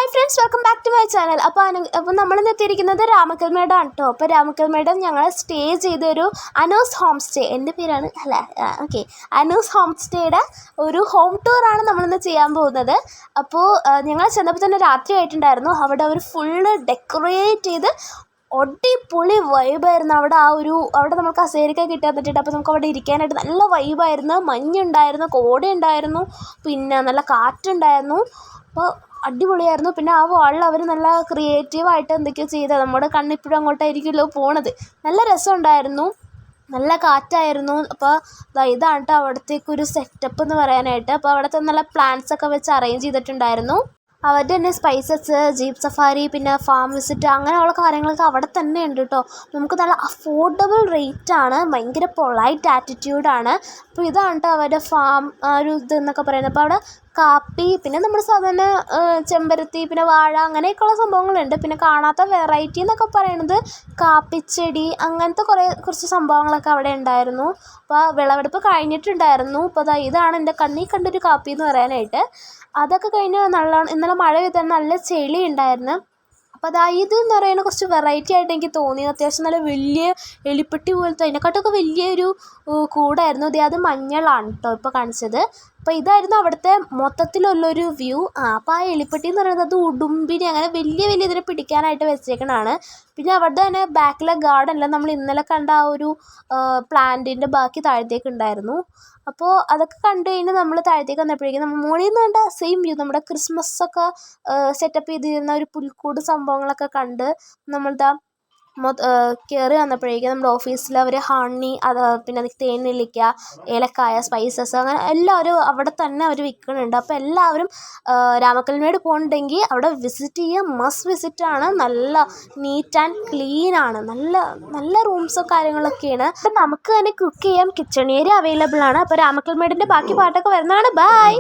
Hi friends, welcome back to my channel. അപ്പോൾ നമ്മളിന്ന് എത്തിയിരിക്കുന്നത് രാമക്കൽമേടാണ് കേട്ടോ. അപ്പോൾ രാമക്കൽമേട് ഞങ്ങൾ സ്റ്റേ ചെയ്തൊരു അനൂസ് ഹോം സ്റ്റേ, എൻ്റെ പേരാണ് അനൂസ് ഹോം സ്റ്റേയുടെ ഒരു ഹോം ടൂറാണ് നമ്മളിന്ന് ചെയ്യാൻ പോകുന്നത്. അപ്പോൾ ഞങ്ങൾ ചെന്നപ്പോൾ തന്നെ രാത്രി ആയിട്ടുണ്ടായിരുന്നു. അവിടെ അവർ ഫുള്ള് ഡെക്കറേറ്റ് ചെയ്ത് അടിപൊളി വൈബായിരുന്നു. അവിടെ നമുക്ക് കസേരയൊക്കെ കിട്ടാൻ പറ്റിയിട്ട് അപ്പോൾ നമുക്ക് അവിടെ ഇരിക്കാനായിട്ട് നല്ല വൈബായിരുന്നു. മഞ്ഞുണ്ടായിരുന്നു, കോടയുണ്ടായിരുന്നു, പിന്നെ നല്ല കാറ്റുണ്ടായിരുന്നു. അപ്പോൾ അടിപൊളിയായിരുന്നു. പിന്നെ ആ വാളിൽ അവർ നല്ല ക്രിയേറ്റീവായിട്ട് എന്തൊക്കെയോ ചെയ്തത്. നമ്മുടെ കണ്ണിപ്പോഴും അങ്ങോട്ടായിരിക്കുമല്ലോ പോണത്. നല്ല രസമുണ്ടായിരുന്നു, നല്ല കാറ്റായിരുന്നു. അപ്പോൾ ഇതാണ് കേട്ടോ അവിടത്തേക്കൊരു സെറ്റപ്പ് എന്ന് പറയാനായിട്ട്. അപ്പോൾ അവിടുത്തെ നല്ല പ്ലാന്റ്സൊക്കെ വെച്ച് അറേഞ്ച് ചെയ്തിട്ടുണ്ടായിരുന്നു. അവരുടെ തന്നെ സ്പൈസസ്, ജീപ്പ് സഫാരി, പിന്നെ ഫാം വിസിറ്റ്, അങ്ങനെയുള്ള കാര്യങ്ങളൊക്കെ അവിടെ തന്നെ ഉണ്ട് കേട്ടോ. നമുക്ക് നല്ല അഫോർഡബിൾ റേറ്റാണ്, ഭയങ്കര പൊളൈറ്റ് ആറ്റിറ്റ്യൂഡാണ്. അപ്പോൾ ഇതാണ് കേട്ടോ അവരുടെ ഫാം ഒരു ഇതെന്നൊക്കെ പറയുന്നത്. അപ്പോൾ അവിടെ കാപ്പി, പിന്നെ നമ്മുടെ സാധാരണ ചെമ്പരത്തി, പിന്നെ വാഴ, അങ്ങനെയൊക്കെയുള്ള സംഭവങ്ങളുണ്ട്. പിന്നെ കാണാത്ത വെറൈറ്റി എന്നൊക്കെ പറയുന്നത് കാപ്പിച്ചെടി, അങ്ങനത്തെ കുറച്ച് സംഭവങ്ങളൊക്കെ അവിടെ ഉണ്ടായിരുന്നു. അപ്പോൾ വിളവെടുപ്പ് കഴിഞ്ഞിട്ടുണ്ടായിരുന്നു. അപ്പോൾ ഇതാണ് എൻ്റെ കണ്ണിൽ കണ്ടൊരു കാപ്പി എന്ന് പറയാനായിട്ട്. അതൊക്കെ കഴിഞ്ഞ് ഇന്നലെ മഴ പെയ്താൽ നല്ല ചെളി ഉണ്ടായിരുന്നു. അപ്പോൾ ഇതെന്ന് പറയുന്നത് കുറച്ച് വെറൈറ്റി ആയിട്ട് എനിക്ക് തോന്നി. അത്യാവശ്യം നല്ല വലിയ എലിപ്പെട്ടി പോലത്തെ, അതിനെക്കാട്ടൊക്കെ വലിയൊരു കൂടായിരുന്നു. അത് മഞ്ഞളാണ് കേട്ടോ ഇപ്പോൾ കാണിച്ചത്. അപ്പോൾ ഇതായിരുന്നു അവിടുത്തെ മൊത്തത്തിലുള്ളൊരു വ്യൂ. അപ്പോൾ ആ എലിപ്പെട്ടി എന്ന് പറയുന്നത് അത് ഉടുമ്പിനെ അങ്ങനെ വലിയ ഇതിനെ പിടിക്കാനായിട്ട് വെച്ചേക്കണതാണ്. പിന്നെ അവിടെ തന്നെ ബാക്കിലെ ഗാർഡനിൽ നമ്മൾ ഇന്നലെ കണ്ട ആ ഒരു പ്ലാന്റിൻ്റെ ബാക്കി താഴത്തേക്ക് ഉണ്ടായിരുന്നു. അപ്പോൾ അതൊക്കെ കണ്ടു കഴിഞ്ഞ് നമ്മൾ താഴത്തേക്ക് വന്നപ്പോഴേക്കും നമ്മൾ മുകളിൽ നിന്ന് കണ്ട സെയിം വ്യൂ, നമ്മുടെ ക്രിസ്മസ് ഒക്കെ സെറ്റപ്പ് ചെയ്തിരുന്ന ഒരു പുൽക്കൂട് സംഭവങ്ങളൊക്കെ കണ്ട് നമ്മളിതാ കയറി വന്നപ്പോഴേക്കും നമ്മുടെ ഓഫീസിൽ അവർ ഹണി, പിന്നെ തേനെല്ലിക്ക, ഏലക്കായ, സ്പൈസസ്, അങ്ങനെ എല്ലാവരും അവിടെ തന്നെ അവർ വിൽക്കുന്നുണ്ട്. അപ്പോൾ എല്ലാവരും രാമക്കൽമേട് പോകുന്നുണ്ടെങ്കിൽ അവിടെ വിസിറ്റ് ചെയ്യുക, മസ്റ്റ് വിസിറ്റാണ്. നല്ല നീറ്റ് ആൻഡ് ക്ലീനാണ്, നല്ല റൂംസും കാര്യങ്ങളൊക്കെയാണ്. അപ്പം നമുക്ക് തന്നെ കുക്ക് ചെയ്യാം, കിച്ചൺ ഏരിയ അവൈലബിൾ ആണ്. അപ്പോൾ രാമക്കൽമേടിൻ്റെ ബാക്കി പാട്ടൊക്കെ വരുന്നതാണ്. ബൈ.